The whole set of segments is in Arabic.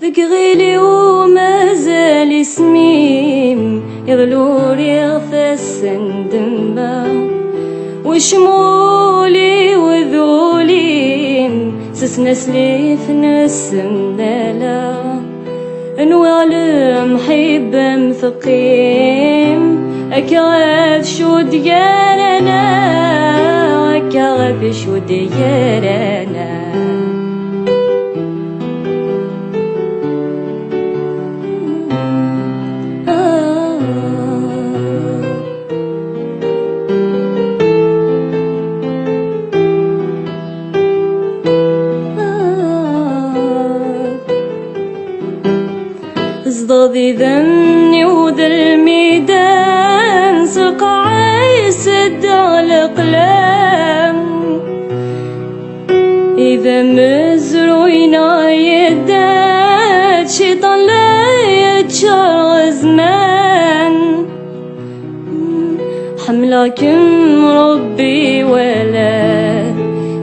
ذكريلي ومازال اسميم يغلوري غفاس ندمبا وشمولي وذولي سسنسلي في نسم دالا نوالم حيب مثقيم أكغاف شو ديالنا أكغاف شو ديالنا صدادي ذني وذا الميدان سقع يسد على الأقلام إذا مزروينا يدات شيطان لا يتشار زمان حملكم ربي ولا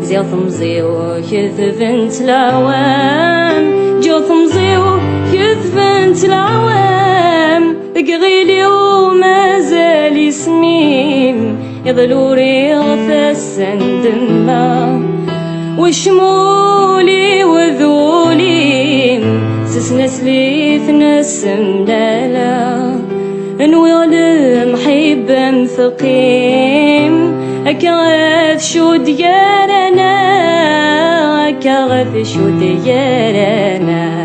زي ثمزي وكذبنت العوام جو ثمزي كذبنت العوام بقغيلي ومازال اسميم يضلوري غفاس ندمبا وشمولي وذولي سسنسلي في نسم دالا نوالم حيب مثقيم أكغاف شو ديالنا أكغاف شو ديالنا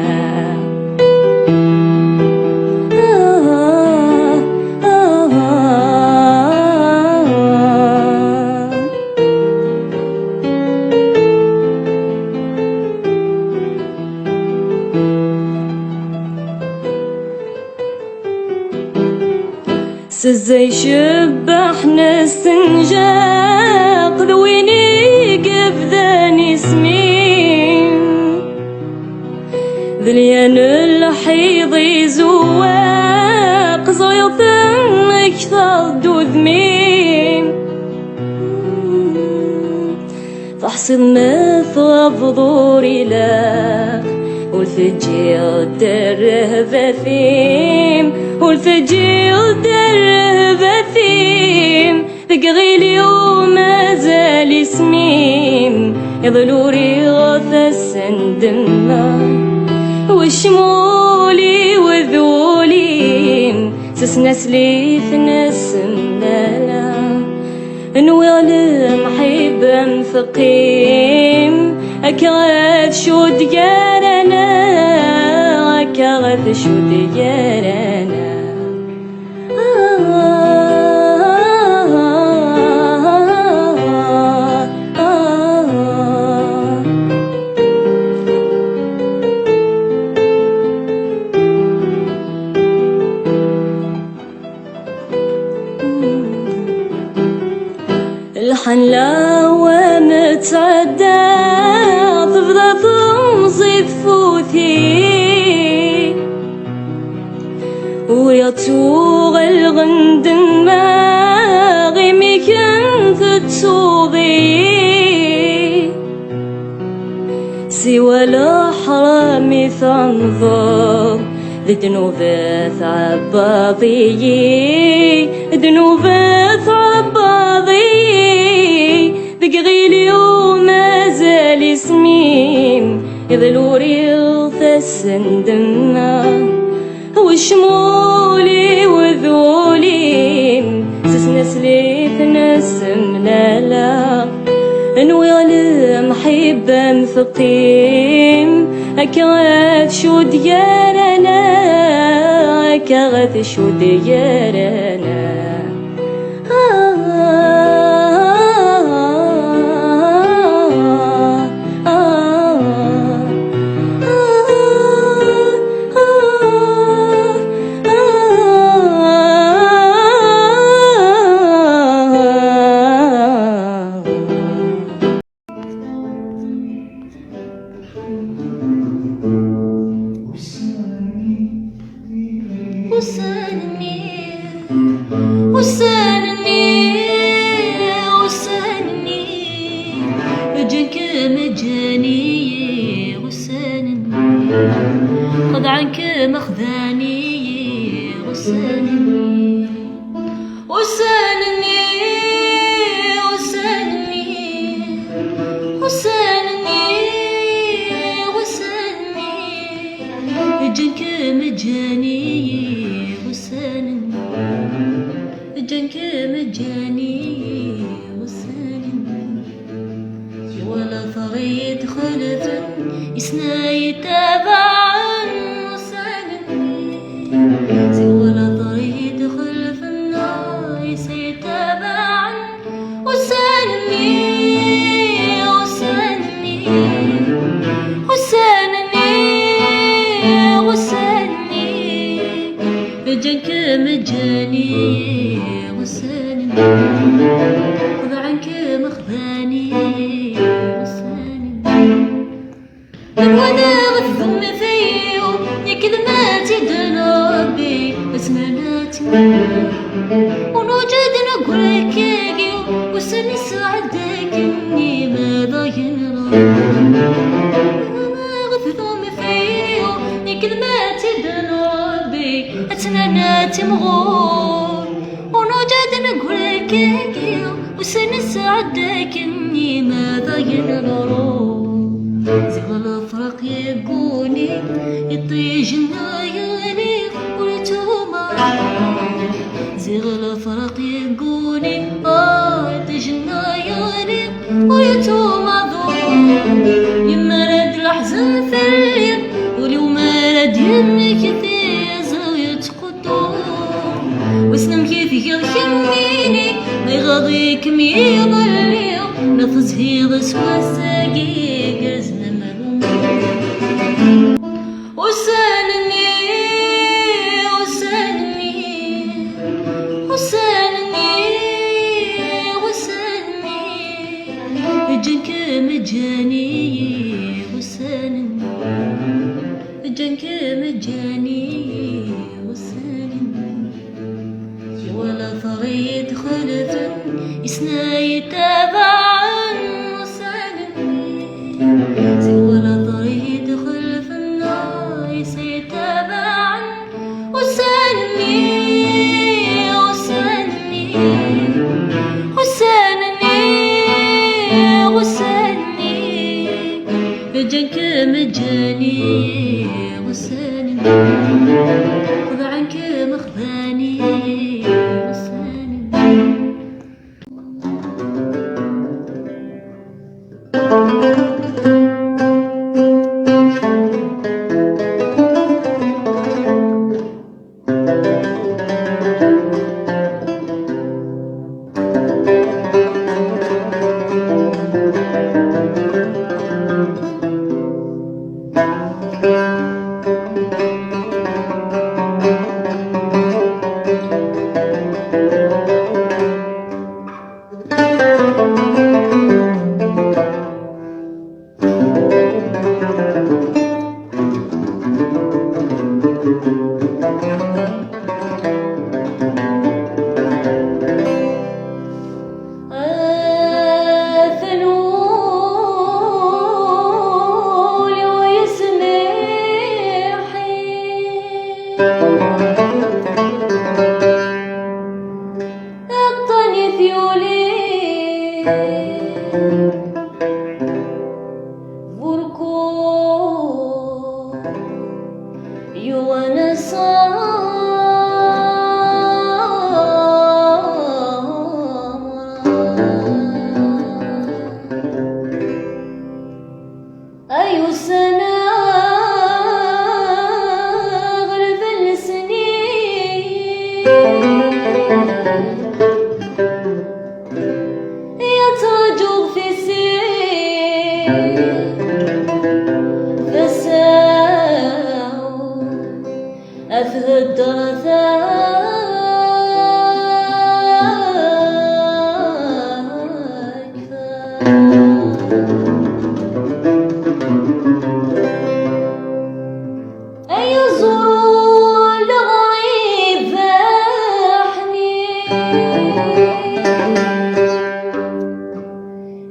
سزي شبح نستنجاق ذويني قفذاني سمين ذليان الحيض زواق زيط اكثر دوذمين فحصد مثغى بضوري لا والفجير دره بثيم والفجير دره بثيم ذكريلي ومازال اسميم يضلوري غفاس ندمبا وشمولي وذولي سسنسلي في نسم دالا نوالم حيب مثقيم أكغاف شو ديالنا أكغاف شو ديالنا الحلاوة متعدى تفضى تمضي فوثي ويطوغ الغند دماغي ميكن تتوضي سوى الأحرام تنظر ذنوبات عباضي ذنوبات عباضي بقغيلي ومازال اسميم يضلوري غفاس ندمبا وشمولي وذولي سسنسلي في نسم لالا نوالم حيب مثقيم أكغاف شو ديالنا أكغاف شو ديالنا وسانني وجهك مجاني وسانني خذ عنك مخذاني وسالني وسالني وسالني وسالني وسالني جنك مجاني وسالني جنك مجاني وسالني ولا ثريد خلف يسناي تابعا وسالني ولا ثريد خلف الناس يتابعا وسالني وسالني وسالني وسالني جنك مجاني وسالني خذ عنك مخذاني وسالني وانا غثم فيو يا كلماتي دنوبي اسمناتي ونوجد نقول كيكيو وسني سعدك اني ماذا ينرى وانا غثم فيو يا كلماتي دنوبي اسمناتي مغور ونوجد نقول كيكيو وسني سعدك اني ماذا ينرى زغل فرق يقوني يطيجنا يغني ولتوما زغل فرق يقوني يطيجنا يغني ولتوما ذو يما راد الحزن في الليل ولو ما راد يمك في زاوية قدور وسلم كيف يغيميني ما يغاضيك ميضلي نفس هيض سوا ساقي وسالني وسالني وسالني وسالني جنك مجاني وسالني جنك مجاني وسالني ولا ثريد خلف يسناي تابعا وسالني ولا ثريد خلف الناس يتابعا وسالني وسالني وسالني وسالني جنك مجاني وسالني خذ عنك مخذاني وسالني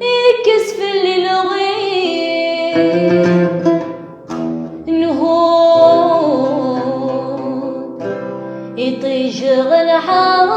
يكس في الليل غيب انه يطيش غنحار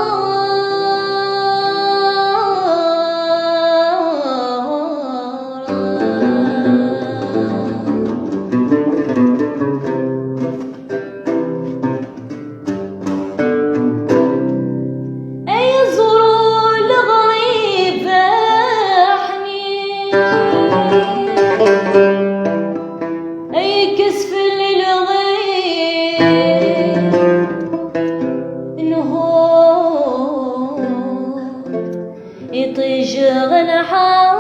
يطيش غنحار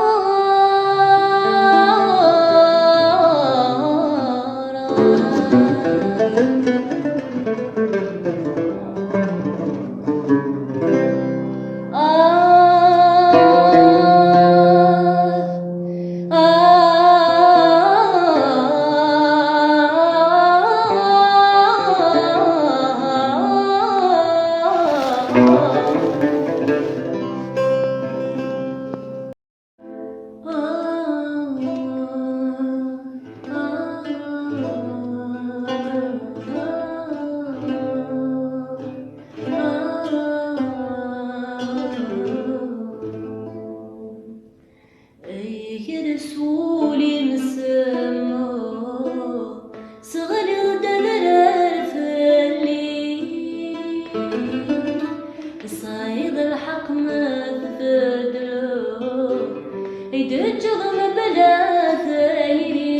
يدجغم بلا ثيري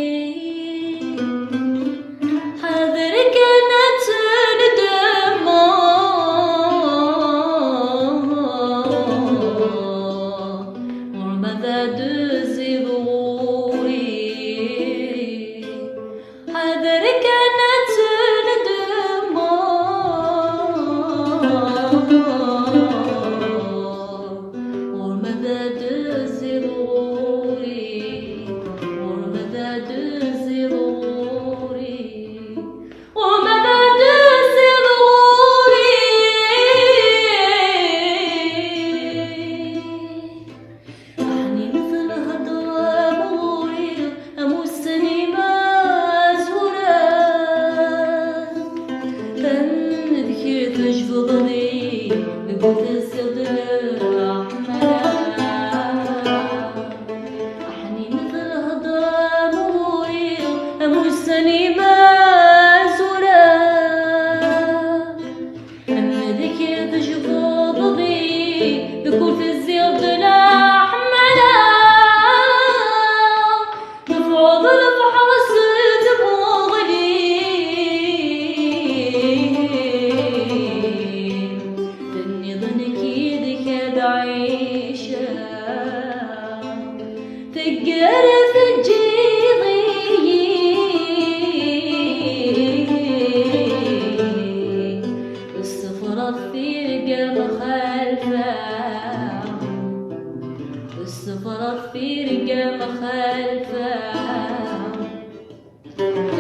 حذرك نتندم ورمذا دزي ظهوري حذرك نتندم ورمذا دزي تقرف الجيضي الصفرة فرقة مخالفة الصفرة فرقة مخالفة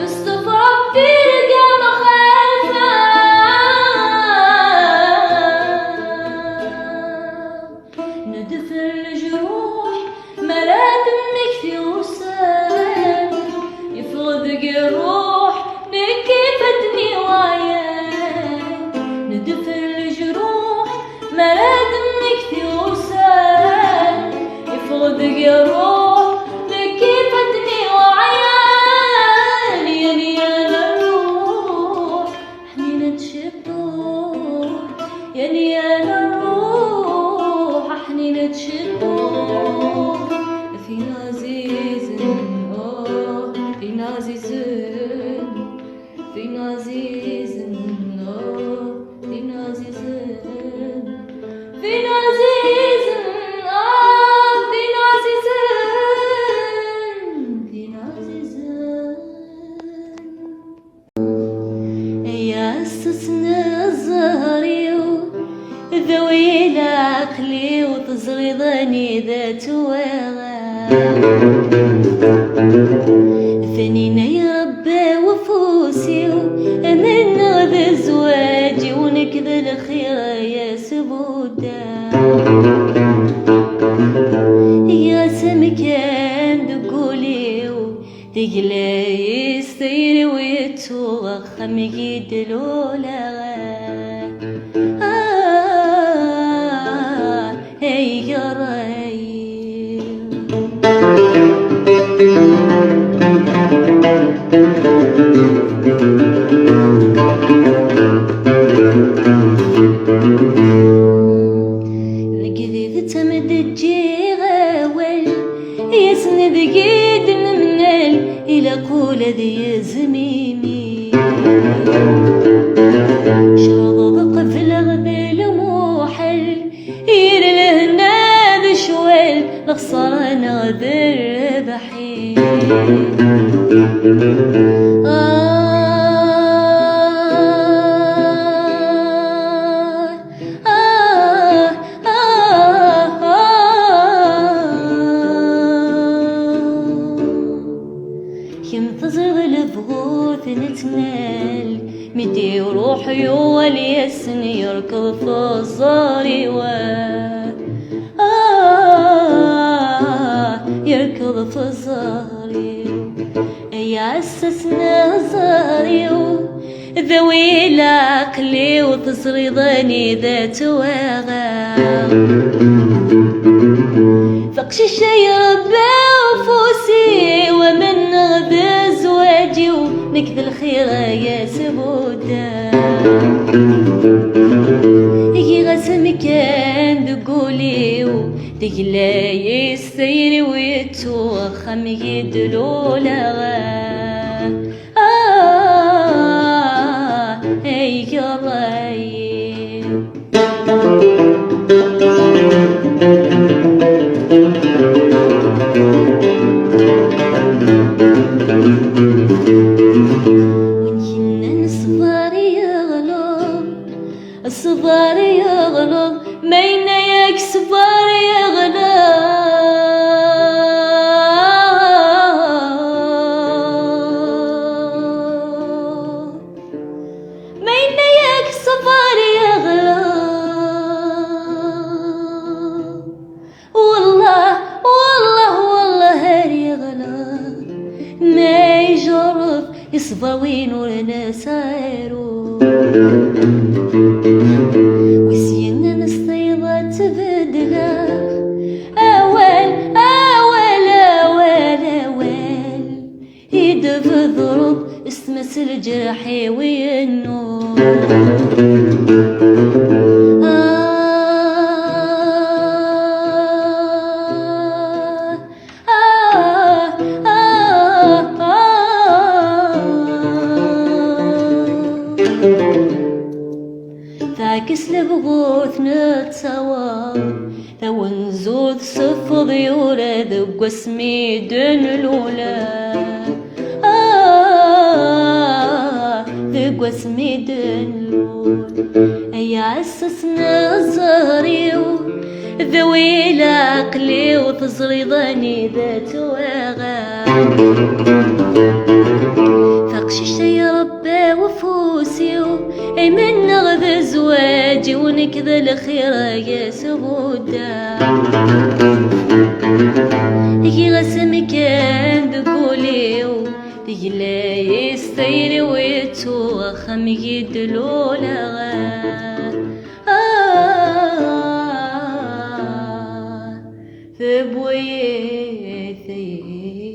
الصفرة فرقة مخالفة ندف الجروح ملا دمك ثوسان يفرضك الروح نكفتني وياك ندف الجروح ملا دمك ثوسان يفرضك الروح نكفتني وياك يا الروح حنينة شطوح يا الروح حنينة شطوح فينا زيزن فينا زيزن فينا زيزن فينا زيزن فينا زيزن فينا زيزن فينا زيزن يا سسنا الزهري ذوي العقلي وتزغيضني ذات وغا ثنينا يا ربي وفوسي من ذا زواجي ونكذا الخير يا سبودا يا سمكان دقولي تقلي يستير ويتوغ خم يدلولا هي يا رايم القذيذ تمد الجيغاول يسند قيد ممنال إلى قول ذي زميمي شرض قفل غبيل موحل يرلهنا ذي شوال لخسرنا ذي الربحين ينتظر البغوث نتنال مدي وروحي واليسني يركض في الزاري يركض في الزاري يعسسنا زاري ذوي العقل وتصريضني ذات واغا فقش الشي ربي وفوسي ومن ذا زواجي ونكذ الخير يا سبودا يجي غسم كان ذقولي ودقلا يستيري ويتوخم يدلولا يا رايم ونجنن الصبار يغلب مين ياك صبار يغلب مين ياك صبار يغلب والله هار يغلب ما يجرب يصبر وين ولنا سايرو وسينا نصيبة تبدلا أول يدف ضرب استمس الجرحي وينو ذاكس لبغوث نتسوى ذو نزوذ صفض يولد بقسمي دن الأولى ذو قسمي دن الأولى يعسسنا الزهري ذوي العقل وتصريضني ذات واغا فقش الشي ربي وفوسي من نغذ زواجي ونكذا الخير يا سبودا يجي غسم كان ذقولي يجلا يستيري ويتوخم يدلولا ثبوي ثيري